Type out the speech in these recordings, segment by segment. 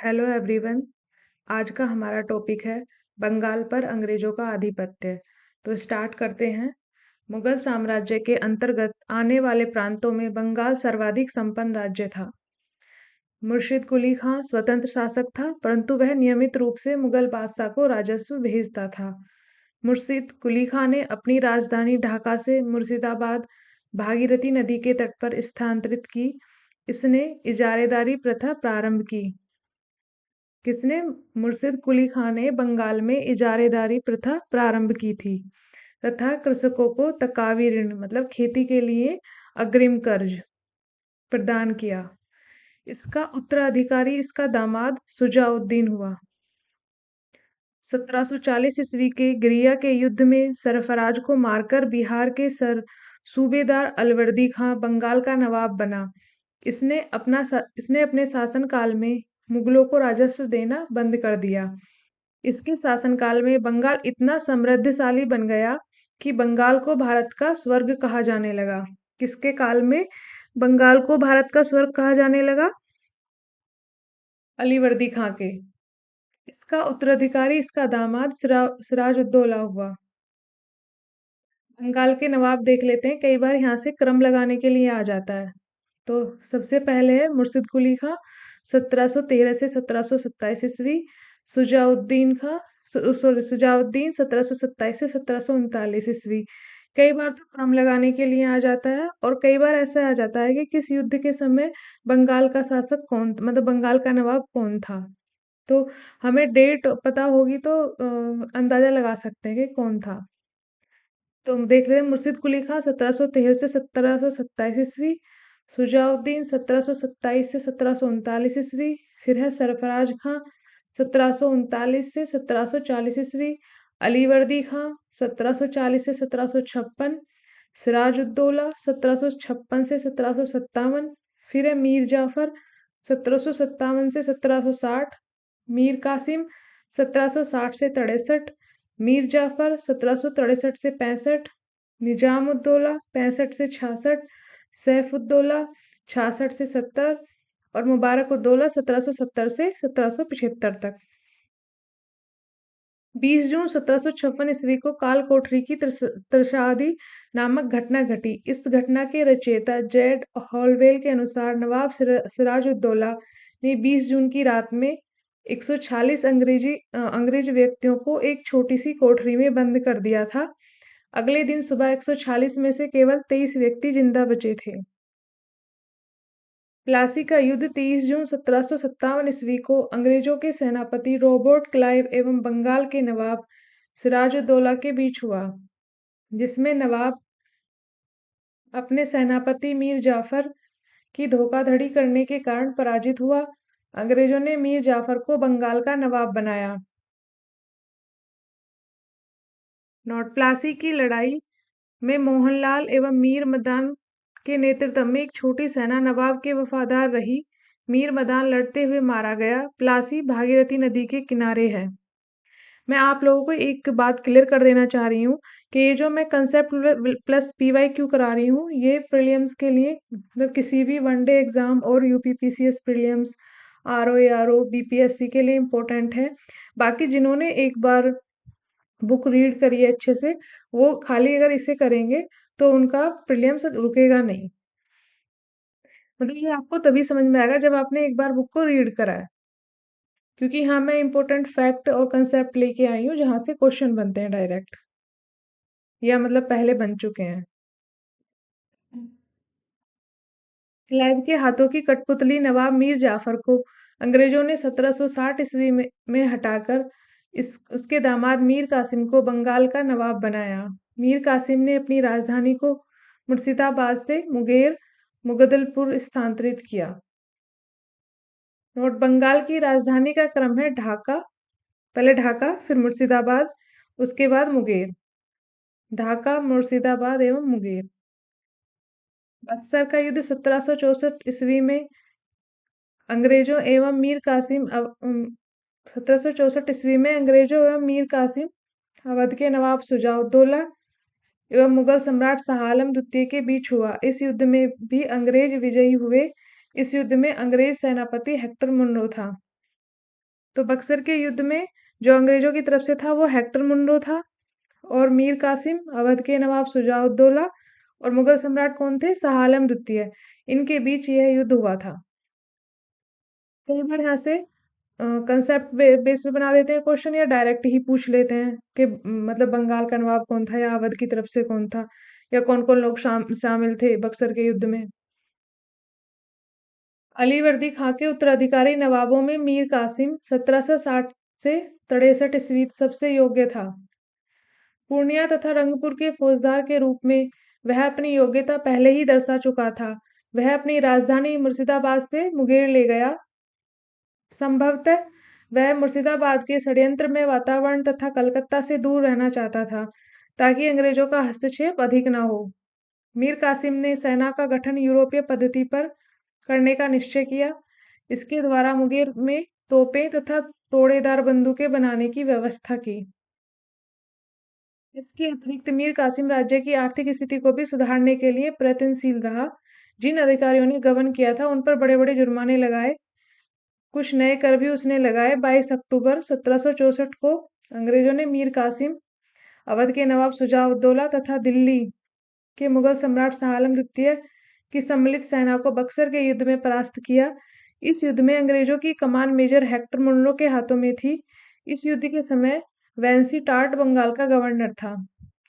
Hello everyone. आज का हमारा टॉपिक है बंगाल पर अंग्रेजों का आधिपत्य। तो स्टार्ट करते हैं। मुगल साम्राज्य के अंतर्गत आने वाले प्रांतों में बंगाल सर्वाधिक संपन्न राज्य था। मुर्शिद कुली खां स्वतंत्र शासक था, परंतु वह नियमित रूप से मुगल बादशाह को राजस्व भेजता था। मुर्शिद कुली खां ने अपनी राजधानी ढाका से मुर्शिदाबाद भागीरथी नदी के तट पर स्थानांतरित की। इसने इजारेदारी प्रथा प्रारंभ की। किसने? मुर्शिद कुली खां ने बंगाल में इजारेदारी प्रथा प्रारंभ की थी तथा कृषकों को तकावी ऋण मतलब खेती के लिए अग्रिम कर्ज प्रदान किया। इसका उत्तराधिकारी इसका दामाद शुजाउद्दीन हुआ। 1740 ईस्वी के ग्रिया के युद्ध में सरफराज को मारकर बिहार के सूबेदार अलवर्दी खां बंगाल का नवाब बना। इसने अपने शासनकाल में मुगलों को राजस्व देना बंद कर दिया। इसके शासनकाल में बंगाल इतना समृद्धशाली बन गया कि बंगाल को भारत का स्वर्ग कहा जाने लगा। किसके काल में बंगाल को भारत का स्वर्ग कहा जाने लगा? अलीवर्दी खां के। इसका उत्तराधिकारी इसका दामाद सिराजुद्दौला हुआ। बंगाल के नवाब देख लेते हैं, कई बार यहाँ से क्रम लगाने के लिए आ जाता है। तो सबसे पहले है मुर्शिद कुली खां 1713 से 1727 ईस्वी। सुजाउद्दीन खां सॉरी सुजाउद्दीन 1727 से 1739 ईस्वी। कई बार तो क्रम लगाने के लिए आ जाता है और कई बार ऐसा आ जाता है कि किस युद्ध के समय बंगाल का शासक कौन मतलब बंगाल का नवाब कौन था। तो हमें डेट पता होगी तो अंदाजा लगा सकते हैं कि कौन था। तो हम देख रहे हैं मुर्शिद कुली खां 1713 से 1727 ईस्वी। सुजाउद्दीन 1727 से 1739 ईस्वी। फिर है सरफराज खां 1739 से 1740 ईस्वी। अलीवर्दी खां 1740 से 1756। सिराजुद्दौला 1756 से 1757। फिर है मीर जाफर 1757 से 1760। मीर कासिम 1760 से 63। मीर जाफर 1763 से 65। निजामुद्दौला 65 से 66। सैफुद्दौला 66 से 70 और मुबारकुद्दौला 1770 से 1775 तक। 20 जून 1756 ईस्वी को काल कोठरी की त्रसादी नामक घटना घटी। इस घटना के रचयिता जेड हॉलवेल के अनुसार नवाब सिराजुद्दौला ने 20 जून की रात में 146 अंग्रेज व्यक्तियों को एक छोटी सी कोठरी में बंद कर दिया था। अगले दिन सुबह 146 में से केवल 23 व्यक्ति जिंदा बचे थे। प्लासी का युद्ध 30 जून 1757 ईस्वी को अंग्रेजों के सेनापति रॉबर्ट क्लाइव एवं बंगाल के नवाब सिराजुद्दौला के बीच हुआ, जिसमें नवाब अपने सेनापति मीर जाफर की धोखाधड़ी करने के कारण पराजित हुआ। अंग्रेजों ने मीर जाफर को बंगाल का नवाब बनाया। नॉर्थ प्लासी की लड़ाई में मोहनलाल एवं मीर मदान के नेतृत्व में एक छोटी सेना नवाब के वफादार रही। मीर मदान लड़ते हुए मारा गया। प्लासी भागीरथी नदी के किनारे है। मैं आप लोगों को एक बात क्लियर कर देना चाह रही हूँ कि ये जो मैं कंसेप्ट प्लस PYQ करा रही हूँ, ये प्रीलिम्स के लिए मतलब किसी भी वनडे एग्जाम और UPPCS prelims, RO ARO BPSC के लिए इम्पोर्टेंट है। बाकी जिन्होंने एक बार बुक रीड करी है अच्छे से, वो खाली अगर इसे करेंगे तो उनका प्रीलिम्स रुकेगा नहीं। मतलब ये आपको तभी समझ में आएगा जब आपने एक बार बुक को रीड करा है, क्योंकि हाँ मैं इम्पोर्टेंट फैक्ट और कंसेप्ट लेके आई हूँ जहाँ से क्वेश्चन बनते हैं डायरेक्ट, या मतलब पहले बन चुके हैं। क्लाइव के हाथों की कठपुतली नवाब मीर जाफर को अंग्रेजों ने 1760 ईस्वी में हटाकर उसके दामाद मीर कासिम को बंगाल का नवाब बनाया। मीर कासिम ने अपनी राजधानी को मुर्शिदाबाद से मुगदलपुर स्थानांतरित किया। नोट बंगाल की राजधानी का क्रम है ढाका, पहले ढाका फिर मुर्शिदाबाद उसके बाद मुंगेर। ढाका, मुर्शिदाबाद एवं मुंगेर। बक्सर का युद्ध 1764 ईस्वी में अंग्रेजों एवं मीर कासिम 1764 ईस्वी में अंग्रेजों एवं मीर कासिम अवध के नवाब शुजाउद्दौला एवं मुगल सम्राट शाह आलम द्वितीय के बीच हुआ। इस युद्ध में भी अंग्रेज विजयी हुए। इस युद्ध में अंग्रेज सेनापति हेक्टर मुनरो था। तो बक्सर के युद्ध में जो अंग्रेजों की तरफ से था वो हेक्टर मुनरो था, और मीर कासिम, अवध के नवाब शुजाउद्दौला और मुगल सम्राट कौन थे? शाह आलम द्वितीय। इनके बीच यह युद्ध हुआ था। कई बार यहाँ से कंसेप्ट बेस पे बना देते हैं क्वेश्चन, या डायरेक्ट ही पूछ लेते हैं कि मतलब बंगाल का नवाब कौन था, या अवध की तरफ से कौन था, या कौन कौन लोग शामिल थे बक्सर के युद्ध में। अलीवर्दी खां के उत्तराधिकारी नवाबों में मीर कासिम 1760 से 63 ईस्वी सबसे योग्य था। पूर्णिया तथा रंगपुर के फौजदार के रूप में वह अपनी योग्यता पहले ही दर्शा चुका था। वह अपनी राजधानी मुर्शिदाबाद से मुंगेर ले गया। संभवतः वह मुर्शिदाबाद के षड्यंत्र में वातावरण तथा कलकत्ता से दूर रहना चाहता था, ताकि अंग्रेजों का हस्तक्षेप अधिक न हो। मीर कासिम ने सेना का गठन यूरोपीय पद्धति पर करने का निश्चय किया। इसके द्वारा मुंगेर में तोपें तथा तोड़ेदार बंदूकें बनाने की व्यवस्था की। इसके अतिरिक्त मीर कासिम राज्य की आर्थिक स्थिति को भी सुधारने के लिए प्रयत्नशील रहा। जिन अधिकारियों ने गबन किया था उन पर बड़े बड़े जुर्माने लगाए। कुछ नए कर भी उसने लगाए। 22 अक्टूबर 1764 को अंग्रेजों ने मीर कासिम, अवध के नवाब शुजाउद्दौला तथा दिल्ली के मुगल सम्राट शाह आलम द्वितीय की सम्मिलित सेना को बक्सर के युद्ध में परास्त किया। इस युद्ध में अंग्रेजों की कमान मेजर हेक्टर मुनरो के हाथों में थी। इस युद्ध के समय वेंसी टार्ट बंगाल का गवर्नर था।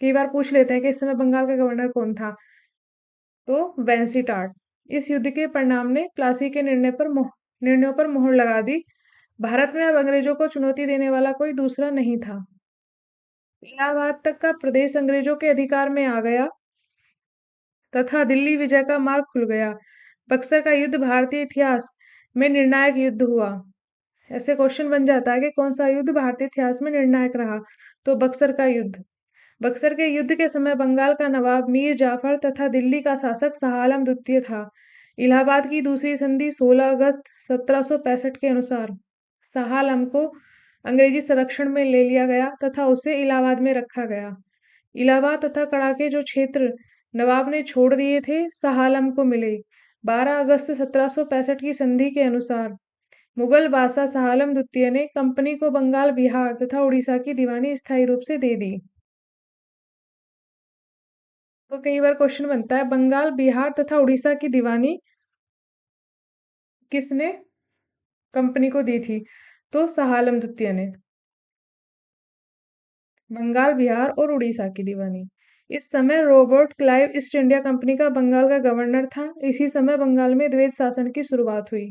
कई बार पूछ लेते हैं कि इस समय बंगाल का गवर्नर कौन था, तो वेंसी टार्ट। इस युद्ध के परिणाम ने प्लासी के निर्णयों पर मोहर लगा दी। भारत में अब अंग्रेजों को चुनौती देने वाला कोई दूसरा नहीं था। इलाहाबाद तक का प्रदेश अंग्रेजों के अधिकार में आ गया तथा दिल्ली विजय का मार्ग खुल गया। बक्सर का युद्ध भारतीय इतिहास में निर्णायक युद्ध हुआ। ऐसे क्वेश्चन बन जाता है कि कौन सा युद्ध भारतीय इतिहास में निर्णायक रहा, तो बक्सर का युद्ध। बक्सर के युद्ध के समय बंगाल का नवाब मीर जाफर तथा दिल्ली का शासक शाह आलम द्वितीय था। इलाहाबाद की दूसरी संधि 16 अगस्त 1765 के अनुसार शाह आलम को अंग्रेजी संरक्षण में ले लिया गया तथा उसे इलाहाबाद में रखा गया। इलाहाबाद तथा कड़ा के जो क्षेत्र नवाब ने छोड़ दिए थे शाह आलम को मिले। 12 अगस्त 1765 की संधि के अनुसार मुगल बादशाह शाह आलम द्वितीय ने कंपनी को बंगाल, बिहार तथा उड़ीसा की दीवानी स्थायी रूप से दे दी। तो कई बार क्वेश्चन बनता है, बंगाल, बिहार तथा उड़ीसा की दीवानी किसने कंपनी को दी थी? तो शाह आलम द्वितीय ने। बंगाल, बिहार और उड़ीसा की दीवानी। इस समय Robert Clive east India company का बंगाल का गवर्नर था। इसी समय बंगाल में द्वैत शासन की शुरुआत हुई।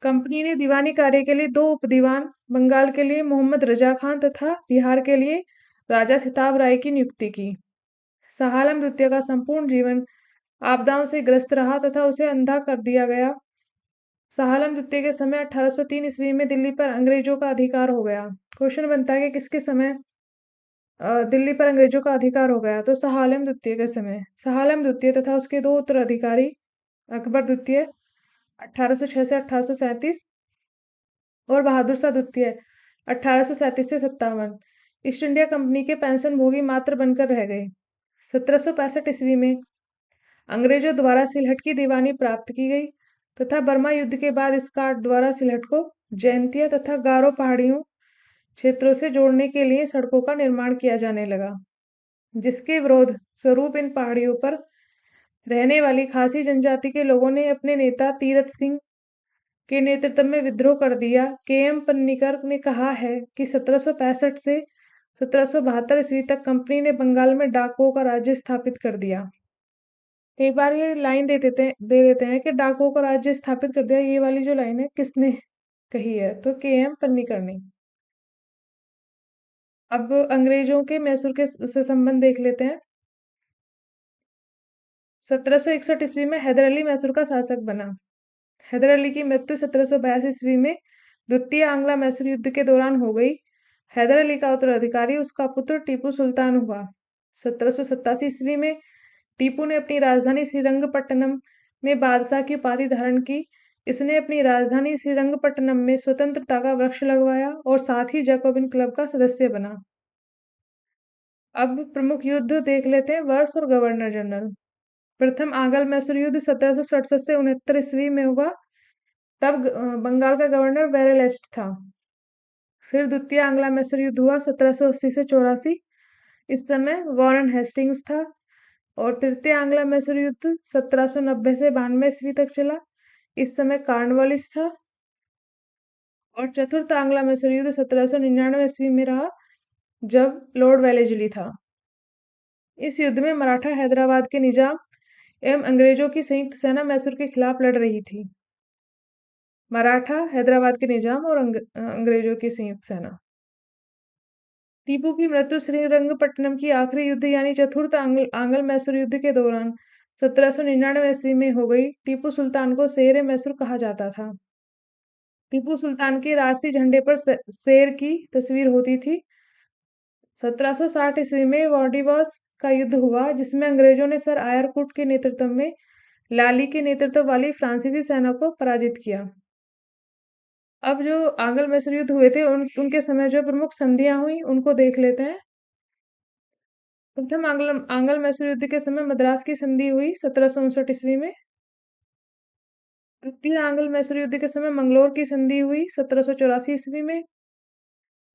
कंपनी ने दीवानी कार्य के लिए 2 उपदीवान, बंगाल के लिए मोहम्मद रजा खान तथा बिहार के लिए राजा सिताब राय की नियुक्ति की। शाह आलम द्वितीय का संपूर्ण जीवन आपदाओं से ग्रस्त रहा तथा उसे अंधा कर दिया गया। शाह आलम द्वितीय के समय 1803 ईस्वी में दिल्ली पर अंग्रेजों का अधिकार हो गया। क्वेश्चन बनता है कि किसके समय दिल्ली पर अंग्रेजों का अधिकार हो गया? तो शाह आलम द्वितीय के समय। शाह आलम द्वितीय तथा उसके 2 उत्तराधिकारी अकबर द्वितीय 1806 से 1837 और बहादुर शाह द्वितीय 1837 से 57 ईस्ट इंडिया कंपनी के पेंशन भोगी मात्र बनकर रह गए। 1765 ईस्वी में अंग्रेजों द्वारा सिलहट की दीवानी प्राप्त की गई तथा बर्मा युद्ध के बाद स्कॉट द्वारा सिलहट को जैंतिया तथा गारो पहाड़ियों क्षेत्रों से जोड़ने के लिए सड़कों का निर्माण किया जाने लगा, जिसके विरोध स्वरूप इन पहाड़ियों पर रहने वाली खासी जनजाति के लोगों ने अपने नेता तीरथ सिंह के नेतृत्व में विद्रोह कर दिया। के.एम. पन्नीकर ने कहा है कि 1765 से 1772 ईस्वी तक कंपनी ने बंगाल में डाकुओं का राज्य स्थापित कर दिया। कई बार ये लाइन दे देते हैं कि डाकुओं का राज्य स्थापित कर दिया। ये वाली जो लाइन है किसने कही है? तो के.एम. पन्नीकर ने। अब अंग्रेजों के मैसूर के से संबंध देख लेते हैं। 1761 ईस्वी में हैदर अली मैसूर का शासक बना। हैदर अली की मृत्यु 1782 ईस्वी में द्वितीय आंग्ला मैसूर युद्ध के दौरान हो गई। हैदर अली का उत्तराधिकारी उसका पुत्र टीपू सुल्तान हुआ। 1787 ईस्वी में टीपू ने अपनी राजधानी श्रीरंगपट्टनम में बादशाह की उपाधि धारण की। इसने अपनी राजधानी श्रीरंगपट्टनम में स्वतंत्रता का वृक्ष लगवाया और साथ ही जैकोबिन क्लब का सदस्य बना। अब प्रमुख युद्ध देख लेते हैं, वर्ष और गवर्नर जनरल। प्रथम आंग्ल मैसूर युद्ध 1767 से 69 ईस्वी में हुआ। तब बंगाल का गवर्नर वेरेलेस्ट था। फिर द्वितीय आंग्ला मैसूर युद्ध हुआ 1780 से 84। इस समय वॉरेन हेस्टिंग्स था। और तृतीय आंग्ला मैसूर युद्ध 1790 से 92 ईस्वी तक चला। इस समय कॉर्नवालिस था। और चतुर्थ आंग्ला मैसूर युद्ध 1799 ईस्वी में रहा, जब लॉर्ड वेलेस्ली था। इस युद्ध में मराठा हैदराबाद के निजाम एवं अंग्रेजों की संयुक्त सेना मैसूर के खिलाफ लड़ रही थी। मराठा हैदराबाद के निजाम और अंग्रेजों की संयुक्त सेना। टीपू की मृत्यु श्रीरंगपट्टनम की आखिरी युद्ध यानी चतुर्थ आंग्ल मैसूर युद्ध के दौरान 1799 ईस्वी में हो गई। टीपू सुल्तान को शेर मैसूर कहा जाता था। टीपू सुल्तान के राजसी झंडे पर शेर की तस्वीर होती थी। 1760 ईस्वी में वाडिवास का युद्ध हुआ, जिसमें अंग्रेजों ने सर आयरकुट के नेतृत्व में लाली के नेतृत्व वाली फ्रांसीसी सेना को पराजित किया। अब जो आंग्ल मैसूर युद्ध हुए थे उनके समय जो प्रमुख संधियां हुई उनको देख लेते हैं। प्रथम आंग्ल मैसूर युद्ध के समय मद्रास की संधि हुई 1759 ईस्वी में। द्वितीय आंग्ल मैसूर युद्ध के समय मंगलोर की संधि हुई 1784 ईस्वी में।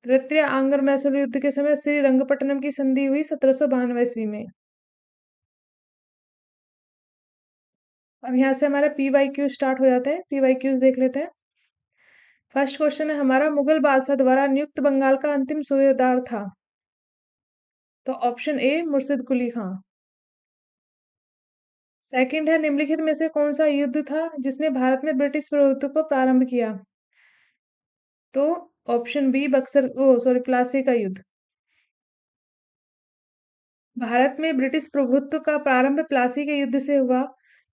तृतीय आंग्ल मैसूर युद्ध के समय श्रीरंगपट्टनम की संधि हुई 1792 ईस्वी में। अब यहाँ से हमारा PYQ स्टार्ट हो जाते हैं। PYQs देख लेते हैं। फर्स्ट क्वेश्चन है हमारा, मुगल बादशाह द्वारा नियुक्त बंगाल का अंतिम सूबेदार था। तो ऑप्शन ए मुर्शिद कुली खां। सेकंड है, निम्नलिखित में से कौन सा युद्ध था जिसने भारत में ब्रिटिश प्रभुत्व को प्रारंभ किया। तो ऑप्शन बी प्लासी का युद्ध। भारत में ब्रिटिश प्रभुत्व का प्रारंभ प्लासी के युद्ध से हुआ।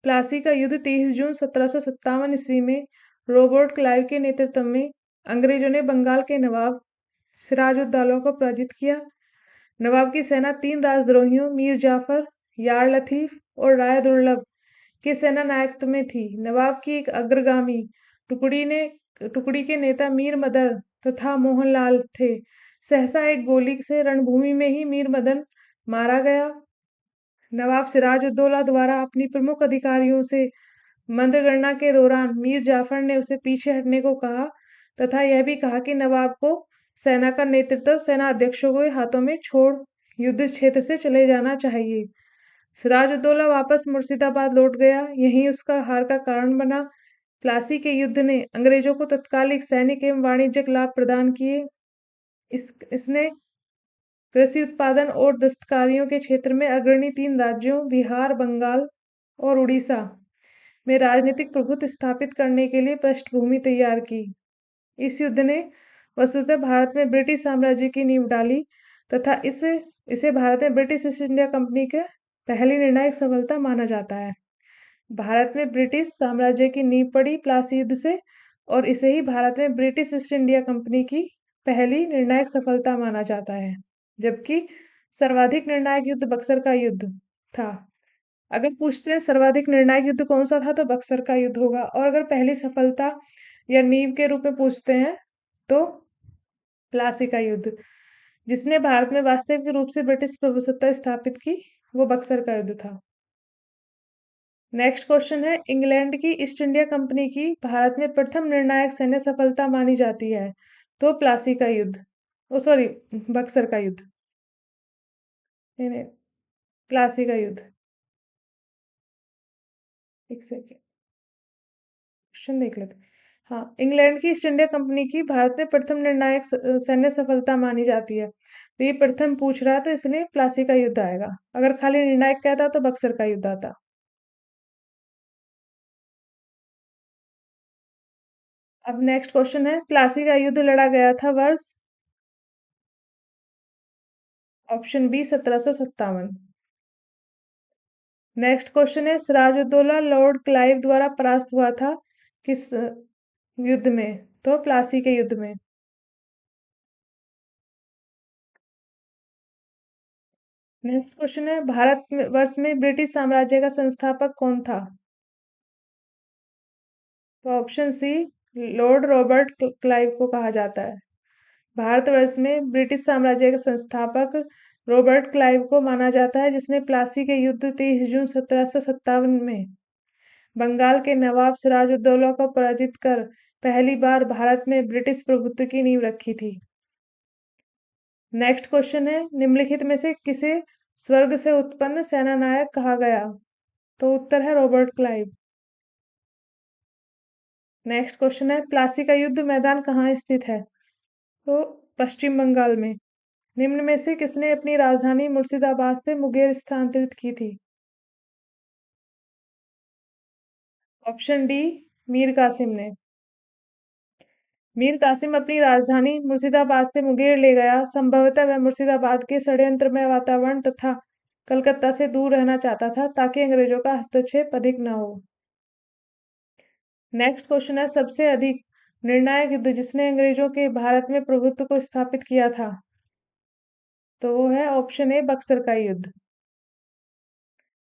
प्लासी का युद्ध 30 जून 1757 ईस्वी में रॉबर्ट क्लाइव के नेतृत्व में अंग्रेजों ने बंगाल के नवाब सिराजुद्दौला को पराजित किया। नवाब की सेना 3 राजद्रोहियों मीर जाफर, यार लतीफ और राय दुर्लभ के सेना नायकत्व में थी। नवाब की एक अग्रगामी टुकड़ी के नेता मीर मदन तथा मोहनलाल थे। सहसा एक गोली से रणभूमि में ही मीर मदन मारा गया। नवाब सिराजुद्दौला द्वारा अपनी प्रमुख अधिकारियों से मंत्रणा के दौरान मीर जाफर ने उसे पीछे हटने को कहा तथा यह भी कहा कि नवाब को सेना का नेतृत्व सेना अध्यक्षों के हाथों में छोड़ युद्ध क्षेत्र से चले जाना चाहिए। सिराजुद्दौला वापस मुर्शिदाबाद लौट गया, यही उसका हार का कारण बना। प्लासी के युद्ध ने अंग्रेजों को तत्कालिक सैनिक एवं वाणिज्यिक लाभ प्रदान किए। इसने कृषि उत्पादन और दस्तकारियों के क्षेत्र में अग्रणी 3 राज्यों बिहार, बंगाल और उड़ीसा में राजनीतिक प्रभुत्व स्थापित करने के लिए पृष्ठभूमि तैयार की। इस युद्ध ने वस्तुतः भारत में ब्रिटिश साम्राज्य की नींव डाली तथा इसे भारत में ब्रिटिश ईस्ट इंडिया कंपनी के पहली निर्णायक सफलता माना जाता है। भारत में ब्रिटिश साम्राज्य की नींव पड़ी प्लासी युद्ध से और इसे ही भारत में ब्रिटिश ईस्ट इंडिया कंपनी की पहली निर्णायक सफलता माना जाता है। जबकि सर्वाधिक निर्णायक युद्ध बक्सर का युद्ध था। अगर पूछते हैं सर्वाधिक निर्णायक युद्ध कौन सा था, तो बक्सर का युद्ध होगा। और अगर पहली सफलता या नींव के रूप में पूछते हैं तो प्लासी का युद्ध। जिसने भारत में वास्तविक रूप से ब्रिटिश प्रभुसत्ता स्थापित की, वो बक्सर का युद्ध था। नेक्स्ट क्वेश्चन है, इंग्लैंड की ईस्ट इंडिया कंपनी की भारत में प्रथम निर्णायक सैन्य सफलता मानी जाती है। तो प्लासी का युद्ध, बक्सर का युद्ध, नहीं, प्लासी का युद्ध। एक सेकेंड, क्वेश्चन देख लेते। हाँ, इंग्लैंड की ईस्ट इंडिया कंपनी की भारत में प्रथम निर्णायक सैन्य सफलता मानी जाती है। तो ये प्रथम पूछ रहा है तो इसलिए प्लासी का युद्ध आएगा। अगर खाली निर्णायक कहता तो बक्सर का युद्ध आता। अब नेक्स्ट क्वेश्चन है, प्लासी का युद्ध लड़ा गया था वर्ष। Option B 1757। नेक्स्ट क्वेश्चन है, सिराजुद्दौला लॉर्ड क्लाइव द्वारा परास्त हुआ था किस युद्ध में। तो प्लासी के युद्ध में। नेक्स्ट क्वेश्चन है, भारत वर्ष में ब्रिटिश साम्राज्य का संस्थापक कौन था। तो option C Lord Robert Clive को कहा जाता है। भारतवर्ष में ब्रिटिश साम्राज्य का संस्थापक रॉबर्ट क्लाइव को माना जाता है, जिसने प्लासी के युद्ध 30 जून 1757 में बंगाल के नवाब सिराजुद्दौला को पराजित कर पहली बार भारत में ब्रिटिश प्रभुत्व की नींव रखी थी? नेक्स्ट क्वेश्चन है, निम्नलिखित में से किसे स्वर्ग से उत्पन्न सेनानायक कहा गया? तो उत्तर है रॉबर्ट क्लाइव। नेक्स्ट क्वेश्चन है, प्लासी का युद्ध मैदान कहाँ स्थित है? तो पश्चिम बंगाल में। निम्न में से किसने अपनी राजधानी मुर्शिदाबाद से मुंगेर स्थानांतरित की थी? ऑप्शन डी, मीर कासिम ने। मीर कासिम अपनी राजधानी मुर्शिदाबाद से मुंगेर ले गया। संभवतः वह मुर्शिदाबाद के षड्यंत्रमय वातावरण तथा कलकत्ता से दूर रहना चाहता था ताकि अंग्रेजों का हस्तक्षेप अधिक न हो। नेक्स्ट क्वेश्चन है, सबसे अधिक निर्णायक युद्ध जिसने अंग्रेजों के भारत में प्रभुत्व को स्थापित किया था? तो वो है ऑप्शन ए, बक्सर का युद्ध।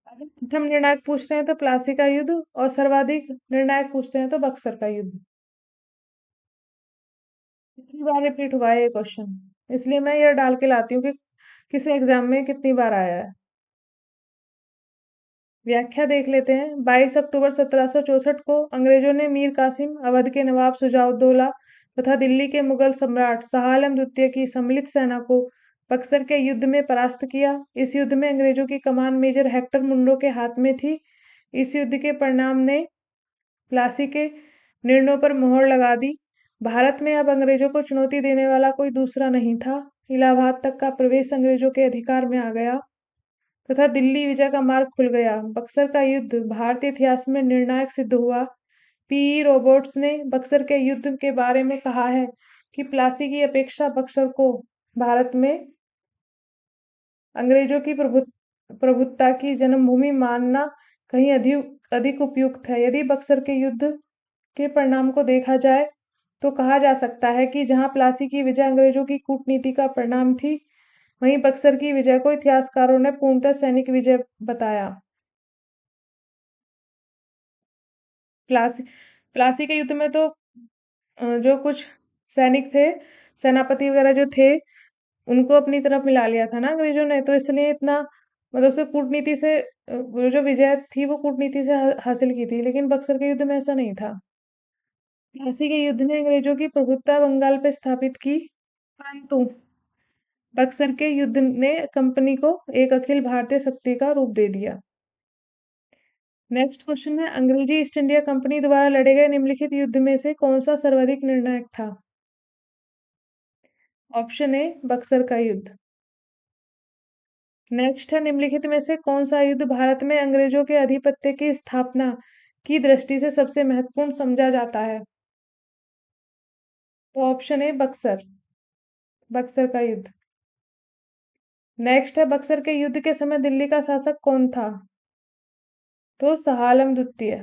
अगर प्रथम निर्णायक पूछते हैं तो प्लासी का युद्ध, और सर्वाधिक निर्णायक पूछते हैं तो बक्सर का युद्ध। कितनी बार रिपीट हुआ है ये क्वेश्चन, इसलिए मैं ये डाल के लाती हूँ कि किस एग्जाम में कितनी बार आया है। व्याख्या देख लेते हैं। 22 अक्टूबर 1764 को अंग्रेजों ने मीर कासिम, अवध के नवाब शुजाउद्दौला तथा दिल्ली के मुगल सम्राट शाह आलम द्वितीय की सम्मिलित सेना को बक्सर के युद्ध में परास्त किया। इस युद्ध में अंग्रेजों की कमान मेजर हेक्टर मुंडो के हाथ में थी। इस युद्ध के परिणाम ने प्लासी के निर्णयों पर मोहर लगा दी। भारत में अब अंग्रेजों को चुनौती देने वाला कोई दूसरा नहीं था। इलाहाबाद तक का प्रवेश अंग्रेजों के अधिकार में आ गया तथा दिल्ली विजय का मार्ग खुल गया। बक्सर का युद्ध भारतीय इतिहास में निर्णायक सिद्ध हुआ। पी. रॉबर्ट्स ने बक्सर के युद्ध के बारे में कहा है कि प्लासी की अपेक्षा बक्सर को भारत में अंग्रेजों की प्रभुत्ता की जन्मभूमि मानना कहीं अधिक अधिक उपयुक्त है। यदि बक्सर के युद्ध के परिणाम को देखा जाए तो कहा जा सकता है कि जहां प्लासी की विजय अंग्रेजों की कूटनीति का परिणाम थी, वहीं बक्सर की विजय को इतिहासकारों ने पूर्णतः सैनिक विजय बताया। प्लासी प्लासी के युद्ध में तो जो कुछ सैनिक थे, सेनापति वगैरह जो थे, उनको अपनी तरफ मिला लिया था ना अंग्रेजों ने, तो इसलिए इतना मतलब उससे कूटनीति से वो जो विजय थी वो कूटनीति से हासिल की थी, लेकिन बक्सर के युद्ध में ऐसा नहीं था। प्लासी के युद्ध ने अंग्रेजों की प्रभुत्ता बंगाल पर स्थापित की, परंतु बक्सर के युद्ध ने कंपनी को एक अखिल भारतीय शक्ति का रूप दे दिया। नेक्स्ट क्वेश्चन है, अंग्रेजी ईस्ट इंडिया कंपनी द्वारा लड़े गए निम्नलिखित युद्ध में से कौन सा सर्वाधिक निर्णायक था? ऑप्शन ए, बक्सर का युद्ध। नेक्स्ट है, निम्नलिखित में से कौन सा युद्ध भारत में अंग्रेजों के आधिपत्य की स्थापना की दृष्टि से सबसे महत्वपूर्ण समझा जाता है? तो ऑप्शन ए, बक्सर का युद्ध। नेक्स्ट है, बक्सर के युद्ध के समय दिल्ली का शासक कौन था? तो शाह आलम द्वितीय।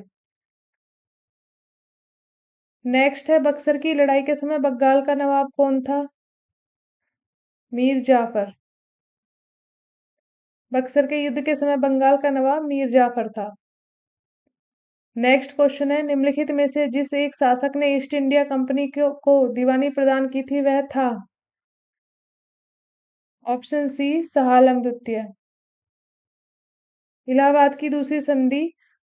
नेक्स्ट है, बक्सर की लड़ाई के समय बंगाल का नवाब कौन था? मीर जाफर। बक्सर के युद्ध के समय बंगाल का नवाब मीर जाफर था। नेक्स्ट क्वेश्चन है, निम्नलिखित में से जिस एक शासक ने ईस्ट इंडिया कंपनी को दीवानी प्रदान की थी वह था? ऑप्शन सी, शाह आलम द्वितीय। इलाहाबाद की दूसरी संधि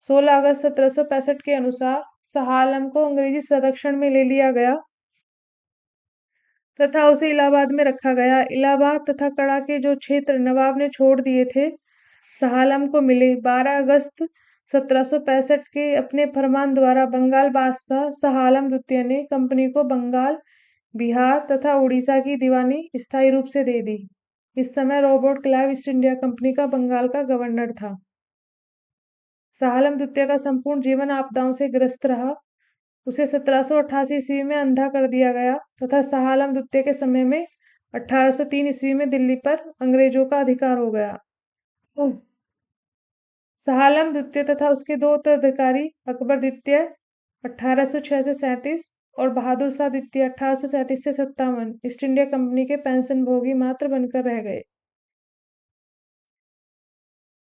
16 अगस्त 1765 के अनुसार शाह आलम को अंग्रेजी संरक्षण में ले लिया गया तथा उसे इलाहाबाद में रखा गया। इलाहाबाद तथा कड़ा के जो क्षेत्र नवाब ने छोड़ दिए थे, शाह आलम को मिले। 12 अगस्त 1765 के अपने फरमान द्वारा बंगाल बादशाह शाह आलम द्वितीय ने कंपनी को बंगाल, बिहार तथा उड़ीसा की दीवानी स्थायी रूप से दे दी। इस समय Robert Clive east India company का बंगाल का गवर्नर था। शाह आलम द्वितीय का संपूर्ण जीवन आपदाओं से ग्रस्त रहा। उसे 1788 ईस्वी में अंधा कर दिया गया तथा शाह आलम द्वितीय के समय में 1803 ईस्वी में दिल्ली पर अंग्रेजों का अधिकार हो गया। शाह आलम द्वितीय तथा उसके दो उत्तराधिकारी अकबर द्वितीय 1806 से 37 और बहादुर शाह द्वितीय 1837 से 57 ईस्ट इंडिया कंपनी के पेंशन भोगी मात्र बनकर रह गए।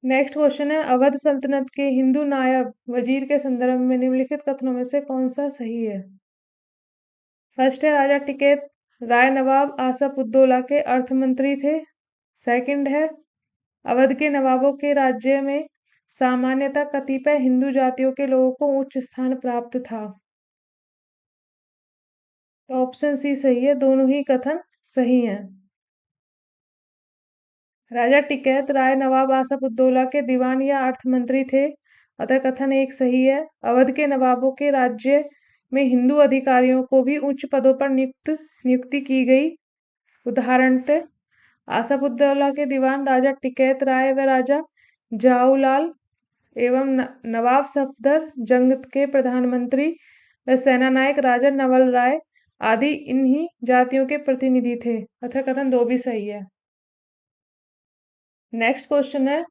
नेक्स्ट क्वेश्चन है, अवध सल्तनत के हिंदू नायब वजीर के संदर्भ में निम्नलिखित कथनों में से कौन सा सही है? फर्स्ट है, राजा टिकैत राय नवाब आसफ उद्दौला के अर्थ मंत्री थे। सेकंड है, अवध के नवाबों के राज्य में सामान्यतः कतिपय हिंदू जातियों के लोगों को उच्च स्थान प्राप्त था। तो ऑप्शन सी सही है, दोनों ही कथन सही हैं। राजा टिकैत राय नवाब आसफउद्दौला के दीवान या अर्थमंत्री थे, अतः कथन एक सही है। अवध के नवाबों के राज्य में हिंदू अधिकारियों को भी उच्च पदों पर नियुक्ति की गई। उदाहरणतः आसफउद्दौला के दीवान राजा टिकैत राय व राजा जाऊलाल एवं नवाब सफदर जंग के प्रधानमंत्री व सेनानायक राजा नवल राय आदि इन्हीं जातियों के प्रतिनिधि थे, अतः कथन दो भी सही है। नेक्स्ट क्वेश्चन है,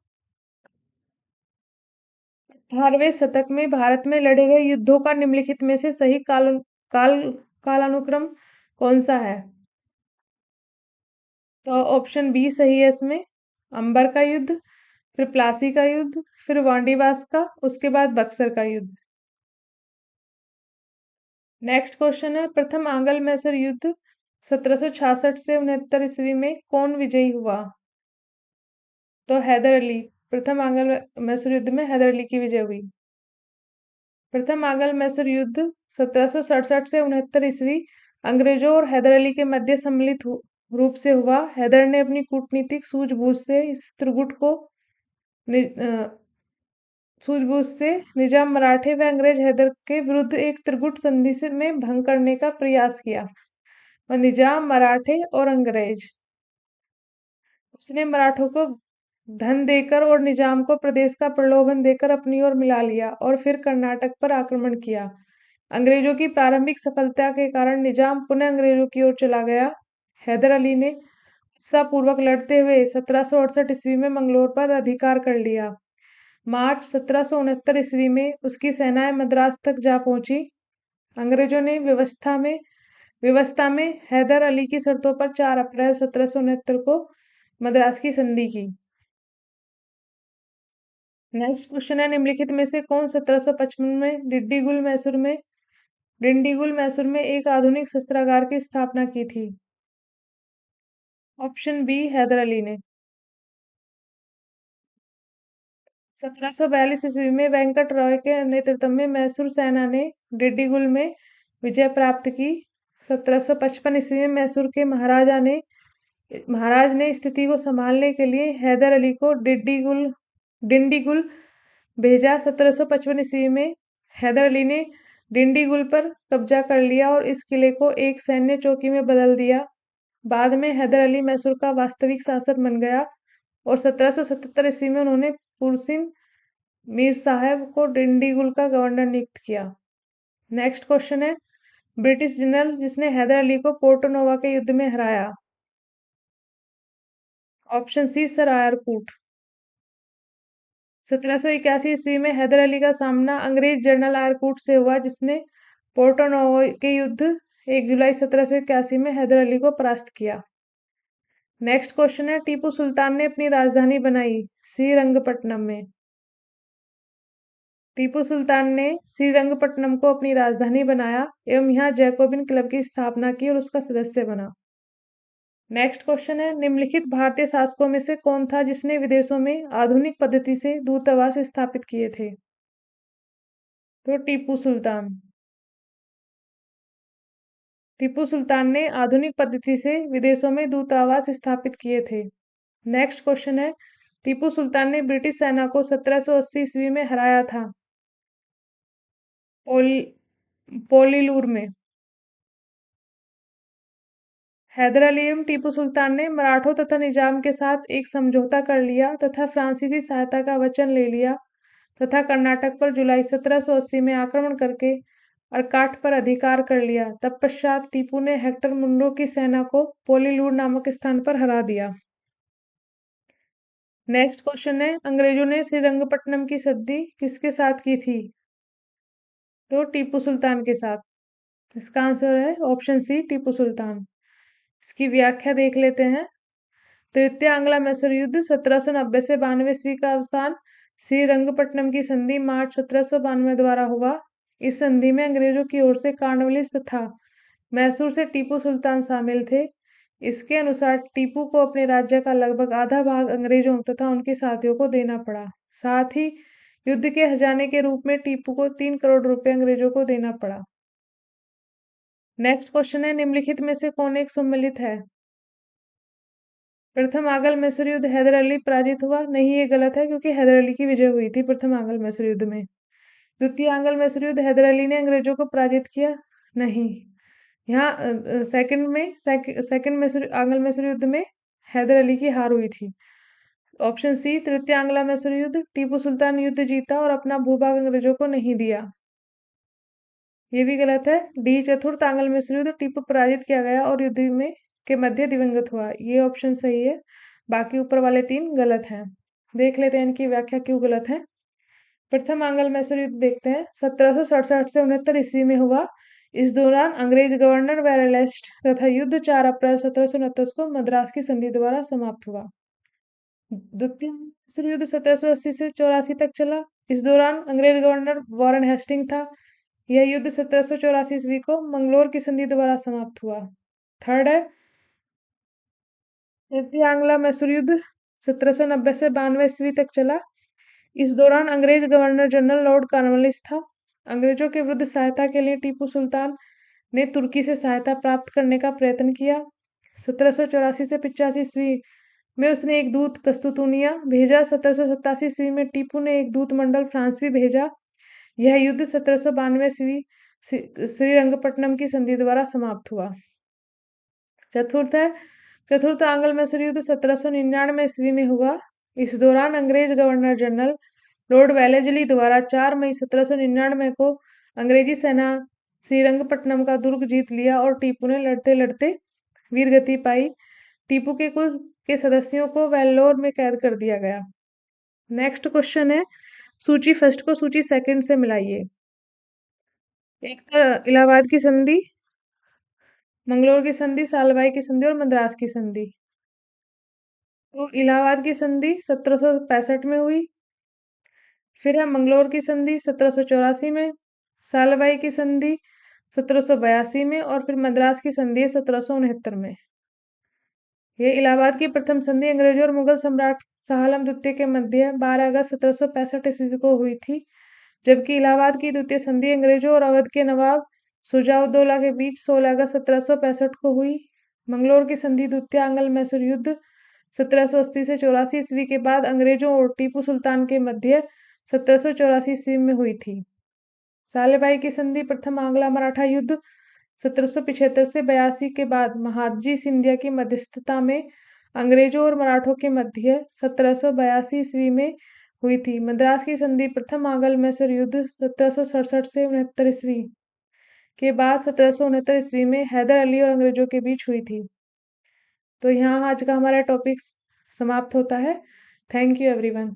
18वें शतक में भारत में लड़े गए युद्धों का निम्नलिखित में से सही कालानुक्रम कौन सा है? तो ऑप्शन बी सही है इसमें, अंबर का युद्ध, फिर प्लासी का युद्ध, फिर वांडीवास का, उसके बाद बक्सर का युद्ध। नेक्स्ट क्वेश्चन है, प्रथम आंग्ल मैसूर युद्ध 1766 से 69 ईस्वी में कौन विजयी हुआ? तो हैदर अली। प्रथम आंग्ल मैसूर युद्ध में हैदर अली की विजय हुई। प्रथम आंग्ल मैसूर युद्ध 1767 से 69 ईस्वी अंग्रेजों और हैदर अली के मध्य सम्मिलित रूप से हुआ। हैदर ने अपनी कूटनीतिक सूझबूझ से इस त्रिगुट को सूझबूझ से निजाम मराठे व अंग्रेज हैदर के विरुद्ध एक त्रिगुट संधि में भंग करने का प्रयास किया। और निजाम मराठे और अंग्रेज, उसने मराठों को धन देकर और निजाम को प्रदेश का प्रलोभन देकर अपनी ओर मिला लिया और फिर कर्नाटक पर आक्रमण किया। अंग्रेजों की प्रारंभिक सफलता के कारण निजाम पुनः अंग्रेजों की ओर चला गया। हैदर अली ने उत्साहपूर्वक लड़ते हुए 1768 ईस्वी में मंगलोर पर अधिकार कर लिया। मार्च 1769 ईस्वी में उसकी सेनाएं मद्रास तक जा पहुंची। अंग्रेजों ने व्यवस्था में हैदर अली की शर्तों पर 4 अप्रैल 1769 को मद्रास की संधि की। नेक्स्ट क्वेश्चन है, निम्नलिखित में से कौन 1755 में डिंडीगुल मैसूर में एक आधुनिक शस्त्रागार की स्थापना की थी? ऑप्शन बी हैदर अली ने। 1742 ईस्वी में वेंकट रॉय के नेतृत्व में मैसूर सेना ने डिंडीगुल में विजय प्राप्त की। 1755 ईस्वी में मैसूर के महाराज ने स्थिति को संभालने के लिए हैदर अली को डिंडीगुल भेजा। 1755 ईस्वी में हैदर अली ने डिंडीगुल पर कब्जा कर लिया और इस किले को एक सैन्य चौकी में बदल दिया। बाद में हैदर अली मैसूर का वास्तविक शासक बन गया और 1777 ईस्वी में उन्होंने पुरसिन मीर साहब को डिंडीगुल का गवर्नर नियुक्त किया। नेक्स्ट क्वेश्चन है, ब्रिटिश जनरल जिसने हैदर अली को पोर्टो नोवा के युद्ध में हराया? Option C sir Eyre Coote. 1781 ईस्वी में हैदर अली का सामना अंग्रेज जनरल आयरकूट से हुआ, जिसने पोर्टो नोवो के युद्ध 1 जुलाई 1781 में हैदर अली को परास्त किया। नेक्स्ट क्वेश्चन है, टीपू सुल्तान ने अपनी राजधानी बनाई श्रीरंगपट्टनम में? टीपू सुल्तान ने श्रीरंगपट्टनम को अपनी राजधानी बनाया एवं यहाँ जैकोबिन क्लब की स्थापना की और उसका सदस्य बना। नेक्स्ट क्वेश्चन है, निम्नलिखित भारतीय शासकों में से कौन था जिसने विदेशों में आधुनिक पद्धति से दूतावास स्थापित किए थे? तो टीपू सुल्तान। टीपू सुल्तान ने आधुनिक पद्धति से विदेशों में दूतावास स्थापित किए थे। नेक्स्ट क्वेश्चन है, टीपू सुल्तान ने ब्रिटिश सेना को 1780 ईस्वी में हराया था पोलीलूर में। हैदर अली एवं टीपू सुल्तान ने मराठों तथा निजाम के साथ एक समझौता कर लिया तथा फ्रांसीसी सहायता का वचन ले लिया तथा कर्नाटक पर जुलाई 1780 में आक्रमण करके अर्काट पर अधिकार कर लिया। तत्पश्चात टीपू ने हेक्टर मुंडो की सेना को पोलीलूर नामक स्थान पर हरा दिया। नेक्स्ट क्वेश्चन है, अंग्रेजों ने श्रीरंगपट्टनम की संधि किसके साथ की थी? तो टीपू सुल्तान के साथ। इसका आंसर है ऑप्शन सी टीपू सुल्तान। इसकी व्याख्या देख लेते हैं। तृतीय आंग्ल मैसूर युद्ध 1790 से 92 ईस्वी का अवसान श्रीरंगपट्टनम की संधि मार्च 1792 द्वारा हुआ। इस संधि में अंग्रेजों की ओर से कॉर्नवालिस तथा मैसूर से टीपू सुल्तान शामिल थे। इसके अनुसार टीपू को अपने राज्य का लगभग आधा भाग अंग्रेजों तथा उनके साथियों को देना पड़ा। साथ ही युद्ध के हर्जाने के रूप में टीपू को 3 करोड़ रुपए अंग्रेजों को देना पड़ा। नेक्स्ट क्वेश्चन है, निम्नलिखित में से कौन एक सम्मिलित है? प्रथम आंग्ल मैसूर युद्ध हैदर अली पराजित हुआ। नहीं, ये गलत है क्योंकि हैदर अली की विजय हुई थी प्रथम आंग्ल मैसूर युद्ध में। द्वितीय आंग्ल मैसूर युद्ध हैदर अली ने अंग्रेजों को पराजित किया। नहीं, यहाँ सेकंड मैसूर आंग्ल मैसूर युद्ध में हैदर अली की हार हुई थी। ऑप्शन सी, तृतीय आंग्ल मैसूर युद्ध, टीपू सुल्तान युद्ध जीता और अपना भूभाग अंग्रेजों को नहीं दिया। ये भी गलत है। डी, चतुर्थ आंग्ल मैसूर युद्ध, टीपू पराजित किया गया और युद्ध में के मध्य दिवंगत हुआ। ये ऑप्शन सही है, बाकी ऊपर वाले 3 गलत हैं। देख लेते हैं इनकी व्याख्या क्यों गलत है। प्रथम आंग्ल मैसूर युद्ध देखते हैं, 1767 से 69 ईस्वी में हुआ। इस दौरान अंग्रेज गवर्नर वेरेलेस्ट तथा युद्ध 4 अप्रैल 1769 को मद्रास की संधि द्वारा समाप्त हुआ। द्वितीय मैसूर युद्ध 1780 से 84 तक चला। इस दौरान अंग्रेज गवर्नर वॉरेन हेस्टिंग था। यह युद्ध 1784 ईस्वी को मंगलोर की संधि द्वारा समाप्त हुआ। थर्ड है तृतीय आंग्ल मैसूर युद्ध 1790 से 92 ईस्वी तक चला। इस दौरान अंग्रेज गवर्नर जनरल लॉर्ड कॉर्नवालिस था। अंग्रेजों के विरुद्ध सहायता के लिए टीपू सुल्तान ने तुर्की से सहायता प्राप्त करने का प्रयत्न किया। 1784 से 85 ईस्वी में उसने एक दूत कस्तूतुनिया भेजा। 1787 ईस्वी में टीपू ने एक दूत मंडल फ्रांस भी भेजा। यह युद्ध 1792 ईस्वी श्रीरंगपट्टनम की संधि द्वारा समाप्त हुआ। चतुर्थ आंग्ल मैसूर युद्ध 1799 ईस्वी में हुआ। इस दौरान अंग्रेज गवर्नर जनरल लॉर्ड वेलेस्ली द्वारा 4 मई 1799 को अंग्रेजी सेना श्रीरंगपट्टनम का दुर्ग जीत लिया और टीपू ने लड़ते लड़ते वीरगति पाई। टीपू के कुल के सदस्यों को वेल्लोर में कैद कर दिया गया। नेक्स्ट क्वेश्चन है, सूची फर्स्ट को सूची सेकंड से मिलाइए। एक तो इलाहाबाद की संधि, मंगलोर की संधि, सालबाई की संधि और मद्रास की संधि। तो इलाहाबाद की संधि 1765 में हुई। फिर है मंगलोर की संधि 1784 में, सालबाई की संधि 1782 में और फिर मद्रास की संधि 1769 में। ये इलाहाबाद की प्रथम संधि अंग्रेजों और मुगल सम्राट शाह आलम द्वितीय के मध्य 12 अगस्त 1765 ईस्वी को हुई थी, जबकि इलाहाबाद की द्वितीय संधि अंग्रेजों और अवध के नवाब शुजाउद्दौला के बीच 16 अगस्त 1765 को हुई। मंगलोर की संधि द्वितीय आंग्ल मैसूर युद्ध 1780 से 84 ईस्वी के बाद अंग्रेजों और टीपू सुल्तान के मध्य 1784 ईस्वी में हुई थी। सालेबाई की संधि प्रथम आंग्ल मराठा युद्ध 1775 से 82 के बाद महादजी सिंधिया की मध्यस्थता में अंग्रेजों और मराठों के मध्य 1782 ईस्वी में हुई थी। मद्रास की संधि प्रथम आंग्ल मैसूर युद्ध 1767 से 69 ईस्वी के बाद 1769 ईस्वी में हैदर अली और अंग्रेजों के बीच हुई थी। तो यहाँ आज का हमारा टॉपिक समाप्त होता है। Thank you everyone.